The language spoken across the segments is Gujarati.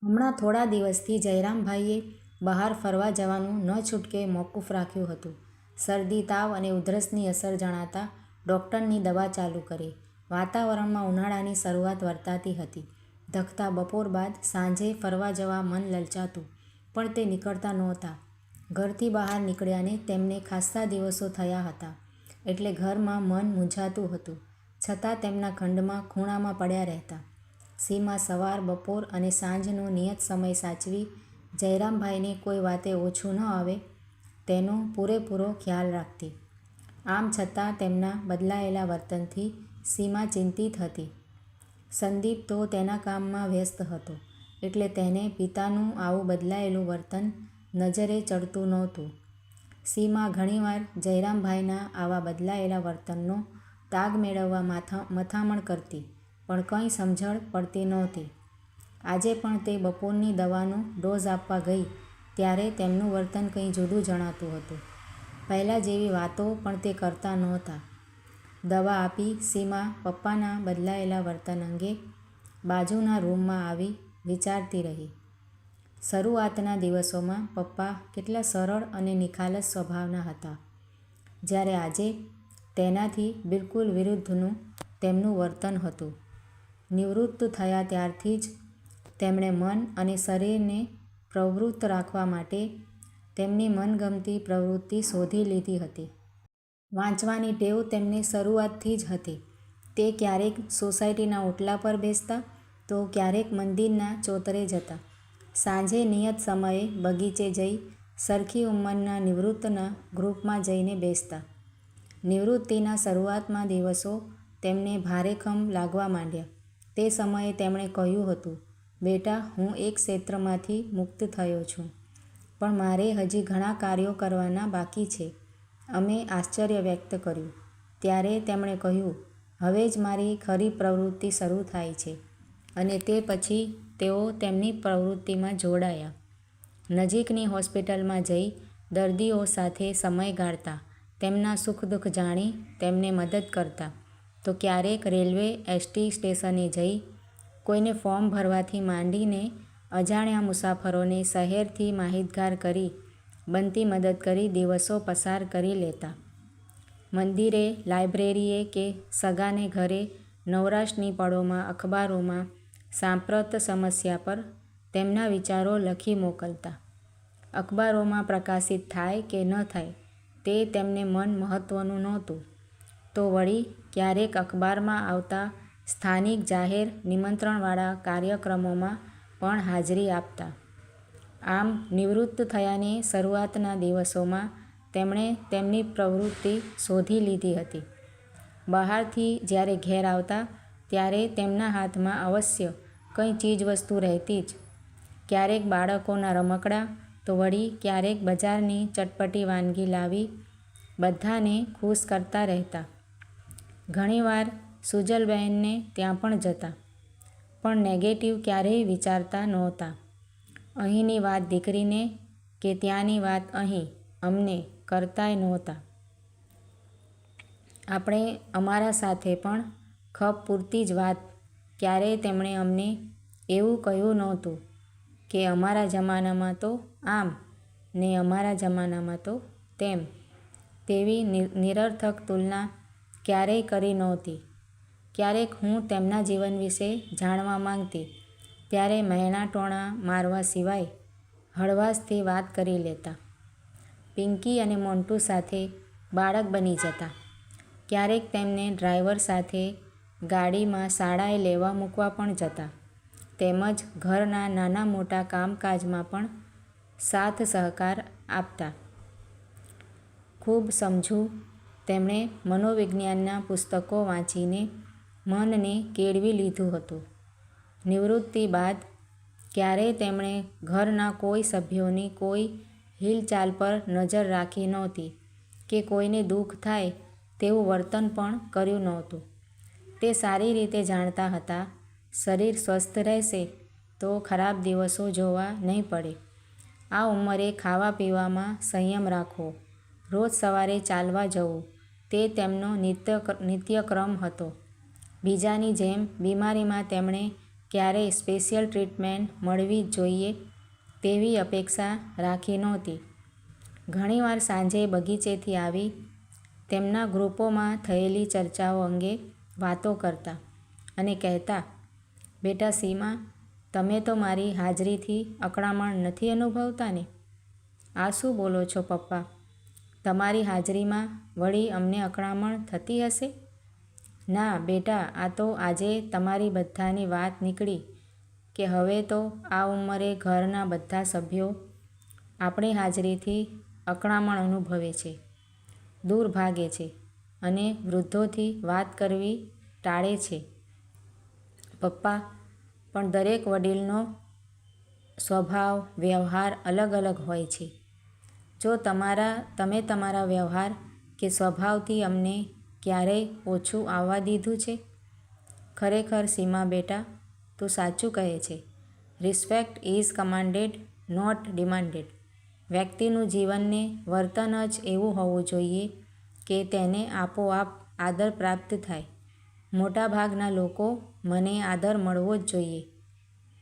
હમણાં થોડા દિવસથી જયરામભાઈએ બહાર ફરવા જવાનું ન છૂટકે મોકૂફ રાખ્યું હતું. શરદી, તાવ અને ઉધરસની અસર જણાતા ડૉક્ટરની દવા ચાલુ કરી. વાતાવરણમાં ઉનાળાની શરૂઆત વર્તાતી હતી. ધખતા બપોર બાદ સાંજે ફરવા જવા મન લલચાતું, પણ તે નીકળતા નહોતા. ઘરથી બહાર નીકળ્યાને તેમને ખાસ્સા દિવસો થયા હતા, એટલે ઘરમાં મન મૂંઝાતું હતું. છતાં તેમના ખંડમાં ખૂણામાં પડ્યા રહેતા. સીમા સવાર, બપોર અને સાંજનો નિયત સમય સાચવી જયરામભાઈને કોઈ વાતે ઓછું ન આવે તેનો પૂરેપૂરો ખ્યાલ રાખતી. આમ છતાં તેમના બદલાયેલા વર્તનથી સીમા ચિંતિત હતી. સંદીપ તો તેના કામમાં વ્યસ્ત હતો, એટલે તેને પિતાનું આવું બદલાયેલું વર્તન નજરે ચડતું નહોતું. સીમા ઘણીવાર જયરામભાઈના આવા બદલાયેલા વર્તનનો તાગ મેળવવા મથામણ કરતી, પણ કંઈ સમજણ પડતી નહોતી. આજે પણ તે બપોરની દવાનો ડોઝ આપવા ગઈ ત્યારે તેમનું વર્તન કંઈ જુદું જણાતું હતું. પહેલાં જેવી વાતો પણ તે કરતા નહોતા. દવા આપી સીમા પપ્પાના બદલાયેલા વર્તન અંગે બાજુના રૂમમાં આવી વિચારતી રહી. શરૂઆતના દિવસોમાં પપ્પા કેટલા સરળ અને નિખાલસ સ્વભાવના હતા, જ્યારે આજે તેનાથી બિલકુલ વિરુદ્ધનું તેમનું વર્તન હતું. નિવૃત્ત થયા ત્યારથી જ તેમણે મન અને શરીરને પ્રવૃત્ત રાખવા માટે તેમની મનગમતી પ્રવૃત્તિ શોધી લીધી હતી. વાંચવાની ટેવ તેમને શરૂઆતથી જ હતી. તે ક્યારેક સોસાયટીના ઓટલા પર બેસતા, તો ક્યારેક મંદિરના ચોતરે જતા. સાંજે નિયત સમયે બગીચે જઈ સરખી ઉંમરના નિવૃત્તના ગ્રૂપમાં જઈને બેસતા. નિવૃત્તિના શરૂઆતમાં દિવસો તેમને ભારેખમ લાગવા માંડ્યા. તે સમયે તેમણે કહ્યું હતું, બેટા, હું એક ક્ષેત્રમાંથી મુક્ત થયો છું, પણ મારે હજી ઘણા કાર્યો કરવાના બાકી છે. અમે આશ્ચર્ય વ્યક્ત કર્યું. ત્યારે તેમણે કહ્યું, હવે જ મારી ખરી પ્રવૃત્તિ શરૂ થાય છે. અને તે પછી તેઓ તેમની પ્રવૃત્તિમાં જોડાયા. નજીકની હોસ્પિટલમાં જઈ દર્દીઓ સાથે સમય ગાળતા, તેમના સુખ-દુઃખ જાણી તેમને મદદ કરતા, તો ક્યારેક રેલવે એસટી સ્ટેશને જઈ કોઈને ફોર્મ ભરવાથી માંડીને અજાણ્યા મુસાફરોને શહેરથી માહિતગાર કરી બનતી મદદ કરી દિવસો પસાર કરી લેતા. મંદિરે, લાઇબ્રેરીએ કે સગાને ઘરે નવરાશની પળોમાં અખબારોમાં સાંપ્રત સમસ્યા પર તેમના વિચારો લખી મોકલતા. અખબારોમાં પ્રકાશિત થાય કે ન થાય તે તેમને મન મહત્ત્વનું નહોતું. તો વળી ક્યારેક અખબારમાં આવતા સ્થાનિક જાહેર નિમંત્રણવાળા કાર્યક્રમોમાં પણ હાજરી આપતા. આમ નિવૃત્ત થયાની શરૂઆતના દિવસોમાં તેમણે તેમની પ્રવૃત્તિ શોધી લીધી હતી. બહારથી જ્યારે ઘેર આવતા ત્યારે તેમના હાથમાં અવશ્ય કંઈ ચીજવસ્તુ રહેતી જ. ક્યારેક બાળકોના રમકડાં, તો વળી ક્યારેક બજારની ચટપટી વાનગી લાવી બધાને ખુશ કરતા રહેતા. ઘણીવાર સુજલબહેનને ત્યાં પણ જતા, પણ નેગેટિવ ક્યારેય વિચારતા નહોતા. અહીંની વાત દીકરીને કે ત્યાંની વાત અહીં અમને કરતાય નહોતા. આપણે અમારા સાથે પણ ખપ પૂરતી જ વાત. ક્યારેય તેમણે અમને એવું કહ્યું નહોતું કે અમારા જમાનામાં તો આમ ને અમારા જમાનામાં તો તેમ. તેવી નિરર્થક તુલના ક્યારેય કરી નહોતી. ક્યારેક હું તેમના જીવન વિશે જાણવા માંગતી ત્યારે મહેણાં ટોણાં મારવા સિવાય હળવાશથી વાત કરી લેતા. પિંકી અને મોન્ટુ સાથે બાળક બની જતા. ક્યારેક તેમને ડ્રાઈવર સાથે ગાડીમાં શાળાએ લેવા મૂકવા પણ જતા. તેમજ ઘરના નાના મોટા કામકાજમાં પણ સાથ સહકાર આપતા. ખૂબ સમજુ તેમણે મનોવિજ્ઞાનના પુસ્તકો વાંચીને મનને કેળવી લીધું હતું. નિવૃત્તિ બાદ ક્યારેય તેમણે ઘરના કોઈ સભ્યોની કોઈ હિલચાલ પર નજર રાખી નહોતી કે કોઈને દુઃખ થાય તેવું વર્તન પણ કર્યું નહોતું. તે સારી રીતે જાણતા હતા, શરીર સ્વસ્થ રહેશે તો ખરાબ દિવસો જોવા નહીં પડે. આ ઉંમરે ખાવા પીવામાં સંયમ રાખવો, રોજ સવારે ચાલવા જવું તે તેમનો નિત્યક્રમ હતો. બીજાની જેમ બીમારીમાં તેમણે ક્યારેય સ્પેશિયલ ટ્રીટમેન્ટ મળવી જ જોઈએ તેવી અપેક્ષા રાખી નહોતી. ઘણીવાર સાંજે બગીચેથી આવી તેમના ગ્રુપોમાં થયેલી ચર્ચાઓ અંગે વાતો કરતા અને કહેતા, બેટા સીમા, તમે તો મારી હાજરીથી અકળામણ નથી અનુભવતા ને? આ શું બોલો છો પપ્પા? તમારી હાજરીમાં વળી અમને અકળામણ થતી હશે? ના બેટા, આ તો આજે તમારી બધાની વાત નીકળી કે હવે તો આ ઉંમરે ઘરના બધા સભ્યો આપણી હાજરીથી અકળામણ અનુભવે છે, દૂર ભાગે છે અને વૃદ્ધોથી વાત કરવી ટાળે છે. પપ્પા, પણ દરેક વડીલનો સ્વભાવ, વ્યવહાર અલગ અલગ હોય છે. જો તમે તમારા વ્યવહાર કે સ્વભાવથી અમને ક્યારેય ઓછું આવવા દીધું છે? ખરેખર સીમા બેટા, તું સાચું કહે છે. Respect is commanded, not demanded. વ્યક્તિનું જીવનને વર્તન જ એવું હોવું જોઈએ કે તેને આપોઆપ આદર પ્રાપ્ત થાય. મોટાભાગના લોકો મને આદર મળવો જ જોઈએ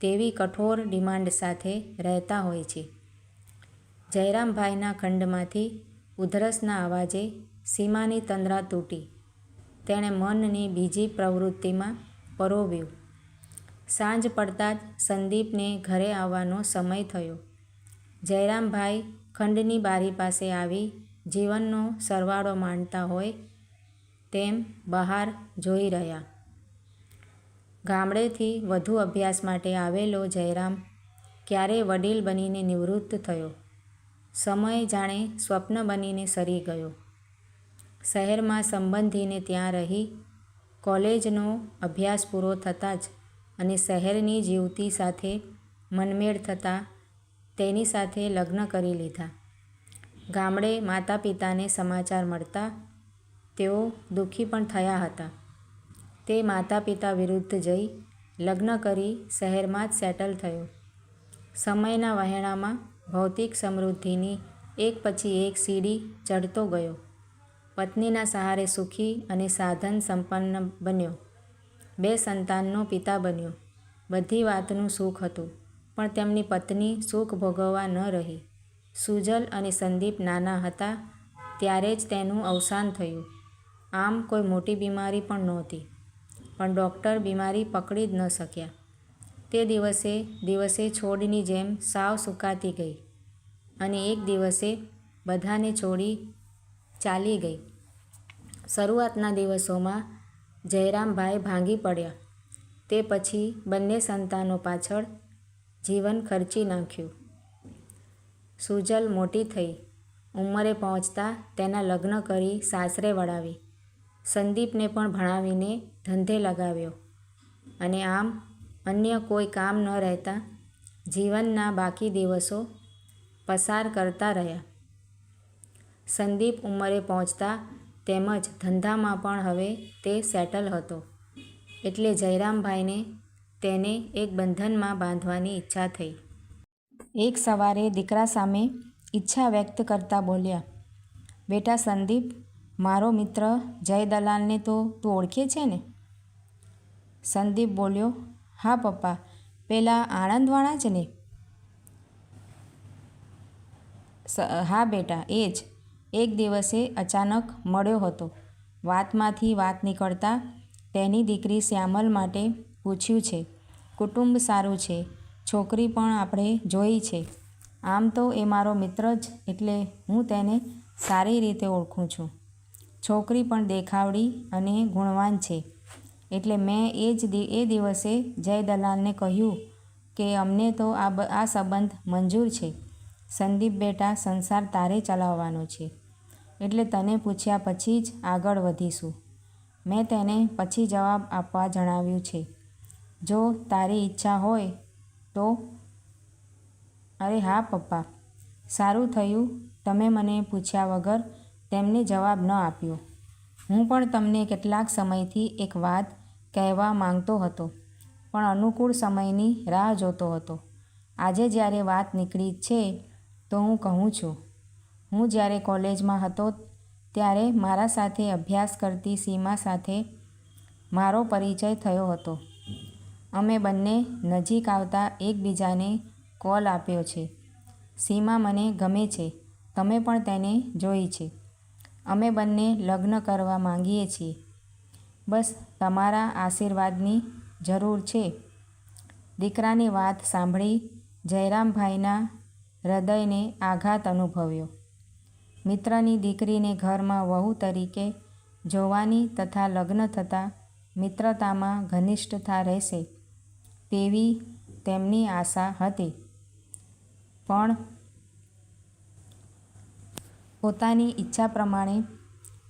તેવી કઠોર ડિમાન્ડ સાથે રહેતા હોય છે. જયરામભાઈના ખંડમાંથી ઉધરસના અવાજે સીમાની તંદ્રા તૂટી. તેણે મનને બીજી પ્રવૃત્તિમાં પરોવ્યું. સાંજ પડતાં જ સંદીપને ઘરે આવવાનો સમય થયો. જયરામભાઈ ખંડની બારી પાસે આવી જીવનનો સરવાળો માંડતા હોય તેમ બહાર જોઈ રહ્યા. ગામડેથી વધુ અભ્યાસ માટે આવેલો જયરામ ક્યારે વડીલ બનીને નિવૃત્ત થયો. સમય જાણે સ્વપ્ન બનીને સરી ગયો. શહેરમાં સંબંધીને ત્યાં રહી કોલેજનો અભ્યાસ પૂરો થતાં જ અને શહેરની જીવતી સાથે મનમેળ થતાં તેની સાથે લગ્ન કરી લીધા. ગામડે માતા પિતાને સમાચાર મળતા તેઓ દુઃખી પણ થયા હતા. તે માતા પિતા વિરુદ્ધ જઈ લગ્ન કરી શહેરમાં જ સેટલ થયો. સમયના વહેણામાં ભૌતિક સમૃદ્ધિની એક પછી એક સીડી ચઢતો ગયો. પત્નીના સહારે સુખી અને સાધન સંપન્ન બન્યો. 2 સંતાનનો પિતા બન્યો. બધી વાતનું સુખ હતું, પણ તેમની પત્ની સુખ ભોગવવા ન રહી. સુજલ અને સંદીપ નાના હતા ત્યારે જ તેનું અવસાન થયું. આમ કોઈ મોટી બીમારી પણ નહોતી, પણ ડૉક્ટર બીમારી પકડી જ ન શક્યા. તે દિવસે છોડની જેમ સાવ સુકાતી ગઈ અને એક દિવસે બધાને છોડી ચાલી ગઈ. શરૂઆતના દિવસોમાં જયરામભાઈ ભાંગી પડ્યા. તે પછી બંને સંતાનો પાછળ જીવન ખર્ચી નાખ્યું. સુજલ મોટી થઈ. ઉંમરે પહોંચતા તેના લગ્ન કરી સાસરે વળાવી. સંદીપને પણ ભણાવીને ધંધે લગાવ્યો અને આમ અન્ય કોઈ કામ ન રહેતા જીવનના બાકી દિવસો પસાર કરતા રહ્યા. સંદીપ ઉંમરે પહોંચતા તેમજ ધંધામાં પણ હવે તે સેટલ હતો એટલે જયરામભાઈને તેને એક બંધનમાં બાંધવાની ઈચ્છા થઈ. એક સવારે દીકરા સામે ઈચ્છા વ્યક્ત કરતા બોલ્યા, બેટા સંદીપ, મારો મિત્ર જય દલાલને તો તું ઓળખે છે ને? સંદીપ બોલ્યો, હા પપ્પા, પેલા આણંદવાળા જ ને? હા બેટા, એ જ. એક દિવસે અચાનક મળ્યો હતો. વાતમાંથી વાત નીકળતા તેની દીકરી શ્યામલ માટે પૂછ્યું છે. કુટુંબ સારું છે, છોકરી પણ આપણે જોઈ છે. આમ તો એ મારો મિત્ર જ એટલે હું તેને સારી રીતે ઓળખું છું. છોકરી પણ દેખાવડી અને ગુણવાન છે એટલે મેં એ દિવસે જય દલાલને કહ્યું કે અમને તો આ સંબંધ મંજૂર છે. સંદીપ બેટા, સંસાર તારે ચલાવવાનો છે એટલે તને પૂછ્યા પછી જ આગળ વધીશું. મેં તેને પછી જવાબ આપવા જણાવ્યું છે. જો તારી ઈચ્છા હોય તો. અરે હા પપ્પા, સારું થયું તમે મને પૂછ્યા વગર તેમને જવાબ ન આપ્યો. હું પણ તમને કેટલાક સમયથી એક વાત કહેવા માંગતો હતો, પણ અનુકૂળ સમયની રાહ જોતો હતો. આજે જ્યારે વાત નીકળી છે તો હું કહું છું. હું જ્યારે કોલેજમાં હતો ત્યારે મારા સાથે અભ્યાસ કરતી સીમા સાથે મારો પરિચય થયો હતો. અમે બંને નજીક આવતા એકબીજાને કોલ આપ્યો છે. સીમા મને ગમે છે. તમે પણ તેને જોઈ છે. અમે બંને લગ્ન કરવા માંગીએ છીએ. બસ તમારા આશીર્વાદની જરૂર છે. દીકરાની વાત સાંભળી જયરામભાઈના હૃદયને આઘાત અનુભવ્યો. મિત્રની દીકરીને ઘરમાં વહુ તરીકે જોવાની તથા લગ્ન થતાં મિત્રતામાં ઘનિષ્ઠતા રહેશે તેવી તેમની આશા હતી. પણ પોતાની ઈચ્છા પ્રમાણે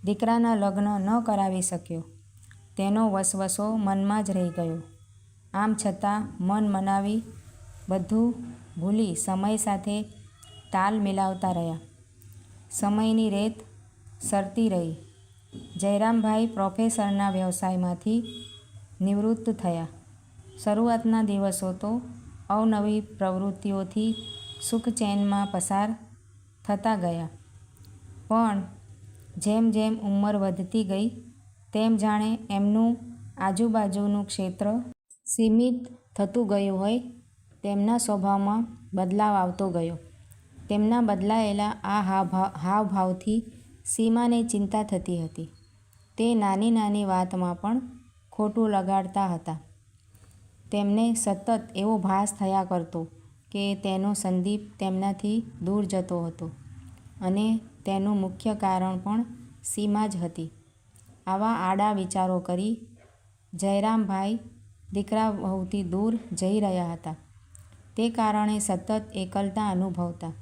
દીકરાના લગ્ન ન કરાવી શક્યો. તેનો વસવસો મનમાં જ રહી ગયો. આમ છતાં મન મનાવી બધું ભૂલી સમય સાથે તાલ મિલાવતા રહ્યા. સમયની રેત સરતી રહી. જયરામભાઈ પ્રોફેસરના વ્યવસાયમાંથી નિવૃત્ત થયા. શરૂઆતના દિવસો તો અવનવી પ્રવૃત્તિઓથી સુખચેનમાં પસાર થતા ગયા. પણ જેમ જેમ ઉંમર વધતી ગઈ તેમ જાણે એમનું આજુબાજુનું ક્ષેત્ર સીમિત થતું ગયું હોય તેમના સ્વભાવમાં બદલાવ આવતો ગયો. તેમના બદલાયેલા આ હાવભાવથી સીમાને ચિંતા થતી હતી. તે નાની નાની વાતમાં પણ ખોટું લગાડતા હતા. તેમને સતત એવો ભાસ થયા કરતો કે તેનો સંદીપ તેમનાથી દૂર જતો હતો અને તેનું મુખ્ય કારણ પણ સીમા જ હતી. આવા આડા વિચારો કરી જયરામભાઈ દીકરા વહુથી દૂર જઈ રહ્યા હતા. તે કારણે સતત એકલતા અનુભવતા.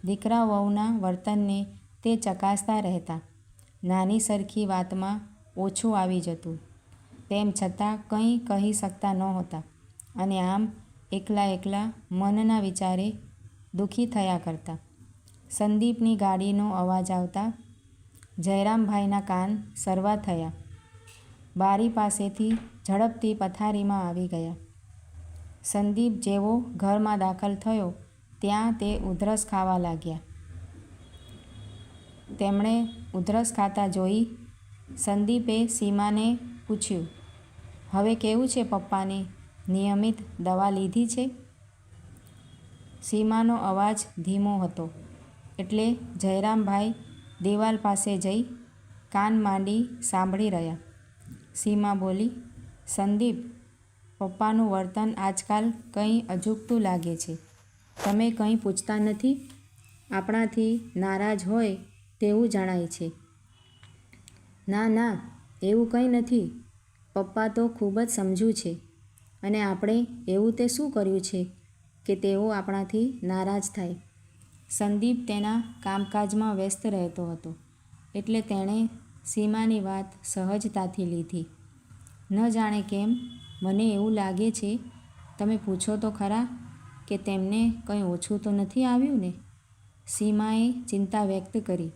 દીકરા વહુના વર્તનને તે ચકાસતા રહેતા. નાની સરખી વાતમાં ઓછું આવી જતું. તેમ છતાં કંઈ કહી શકતા નહોતા અને આમ એકલા એકલા મનના વિચારે દુઃખી થયા કરતા. સંદીપની ગાડીનો અવાજ આવતા જયરામભાઈના કાન સરવા થયા. બારી પાસેથી ઝડપથી પથારીમાં આવી ગયા. સંદીપ જેવો ઘરમાં દાખલ થયો ત્યાં તે ઉધરસ ખાવા લાગ્યા. તેમણે ઉધરસ ખાતા જોઈ સંદીપે સીમાને પૂછ્યું, હવે કેવું છે પપ્પાને? નિયમિત દવા લીધી છે? સીમાનો અવાજ ધીમો હતો એટલે જયરામભાઈ દિવાલ પાસે જઈ કાન માંડી સાંભળી રહ્યા. સીમા બોલી, સંદીપ, પપ્પાનું વર્તન આજકાલ કંઈ અજુગતું લાગે છે. તમે કંઈ પૂછતા નથી? આપણાથી નારાજ હોય તેવું જણાય છે. ના ના, એવું કંઈ નથી. પપ્પા તો ખૂબ જ સમજુ છે અને આપણે એવું તે શું કર્યું છે કે તેઓ આપણાથી નારાજ થાય? સંદીપ તેના કામકાજમાં વ્યસ્ત રહેતો હતો એટલે તેણે સીમાની વાત સહજતાથી લીધી. ન જાણે કેમ મને એવું લાગે છે, તમે પૂછો તો ખરા કે તેમને કંઈ ઓછું તો નથી આવ્યું ને? સીમાએ ચિંતા વ્યક્ત કરી.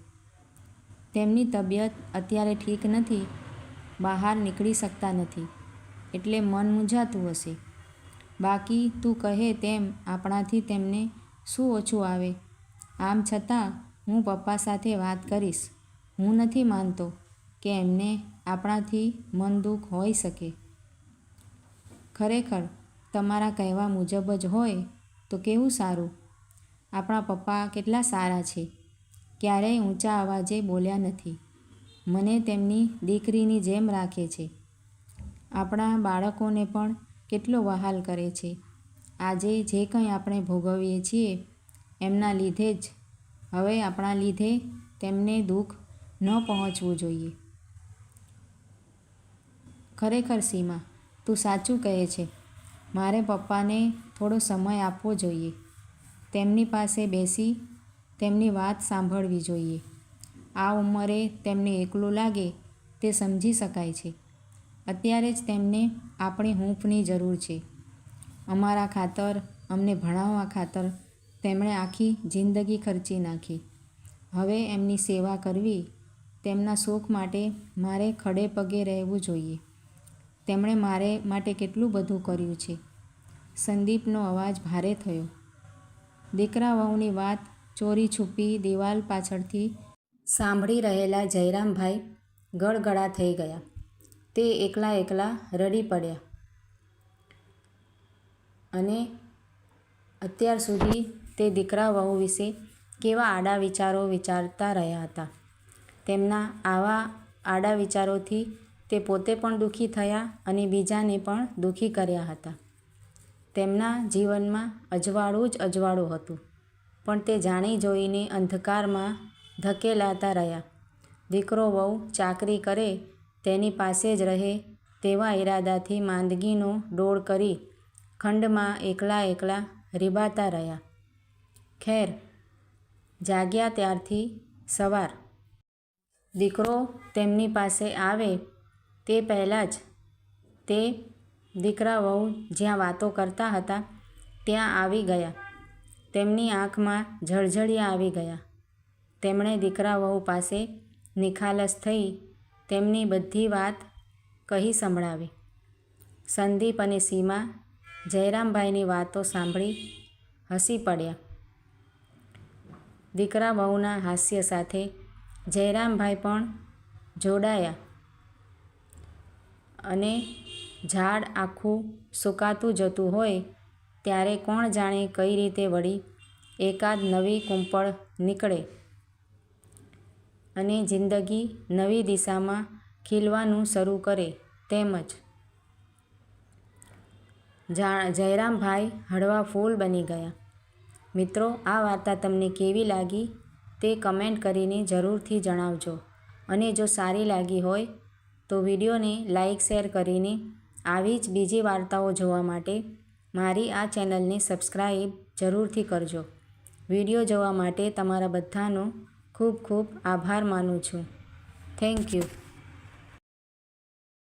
તેમની તબિયત અત્યારે ઠીક નથી. બહાર નીકળી શકતા નથી એટલે મન મૂંઝાતું હશે. બાકી તું કહે તેમ આપણાથી તેમને શું ઓછું આવે? આમ છતાં હું પપ્પા સાથે વાત કરીશ. હું નથી માનતો કે એમને આપણાથી મન દુઃખ હોઈ શકે. ખરેખર તમારા કહેવા મુજબ જ હોય તો કેવું સારું. આપણા પપ્પા કેટલા સારા છે. ક્યારેય ઊંચા અવાજે બોલ્યા નથી. મને તેમની દીકરીની જેમ રાખે છે. આપણા બાળકોને પણ કેટલો વહાલ કરે છે. આજે જે કંઈ આપણે ભોગવીએ છીએ એમના લીધે જ. હવે આપણા લીધે તેમને દુઃખ ન પહોંચવું જોઈએ. ખરેખર સીમા, તું સાચું કહે છે. મારે પપ્પાને થોડો સમય આપવો જોઈએ. તેમની પાસે બેસી તેમની વાત સાંભળવી જોઈએ. આ ઉંમરે તેમને એકલું લાગે તે સમજી શકાય છે. અત્યારે જ તેમને આપણી હૂંફની જરૂર છે. અમારા ખાતર, અમને ભણાવવા ખાતર તેમણે આખી જિંદગી ખર્ચી નાખી. હવે એમની સેવા કરવી, તેમના સુખ માટે મારે ખડે પગે રહેવું જોઈએ. તેમણે મારે માટે કેટલું બધું કર્યું છે. સંદીપનો અવાજ ભારે થયો. દીકરા વહુની વાત ચોરી છુપી દિવાલ પાછળથી સાંભળી રહેલા જયરામભાઈ ગળગળા થઈ ગયા. તે એકલા એકલા રડી પડ્યા. અને અત્યાર સુધી તે દીકરા વહુ વિશે કેવા આડા વિચારો વિચારતા રહ્યા હતા. તેમના આવા આડા વિચારોથી તે પોતે પણ દુઃખી થયા અને બીજાને પણ દુઃખી કર્યા હતા. તેમના જીવનમાં અજવાળું જ અજવાળું હતું, પણ તે જાણી જોઈને અંધકારમાં ધકેલાતા રહ્યા. દીકરો વહુ ચાકરી કરે તેની પાસે જ રહે તેવા ઈરાદાથી માંદગીનો ડોળ કરી ખંડમાં એકલા એકલા રીબાતા રહ્યા. ખેર, જાગ્યા ત્યારથી સવાર. દીકરો તેમની પાસે આવે તે પહેલાં જ તે દીકરા વહુ જ્યાં વાતો કરતા હતા ત્યાં આવી ગયા. તેમની આંખમાં જળજળિયા આવી ગયા. તેમણે દીકરા વહુ પાસે નિખાલસ થઈ તેમની બધી વાત કહી સંભળાવી. સંદીપ અને સીમા જયરામભાઈની વાતો સાંભળી હસી પડ્યા. દીકરા વહુના હાસ્ય સાથે જયરામભાઈ પણ જોડાયા અને ઝાડ આખું સૂકાતું જતું હોય ત્યારે કોણ જાણે કઈ રીતે વળી એકાદ નવી કૂંપળ નીકળે અને જિંદગી નવી દિશામાં ખીલવાનું શરૂ કરે તેમજ જયરામભાઈ હળવા ફૂલ બની ગયા. મિત્રો, આ વાર્તા તમને કેવી લાગી તે કમેન્ટ કરીને જરૂરથી જણાવજો અને જો સારી લાગી હોય તો વિડીયોને લાઈક શેર કરીને આવી જ બીજી વાર્તાઓ જોવા માટે મારી આ ચેનલને સબસ્ક્રાઈબ જરૂરથી કરજો. વિડીયો જોવા માટે તમારા બધાનો ખૂબ ખૂબ આભાર માનું છું. Thank you.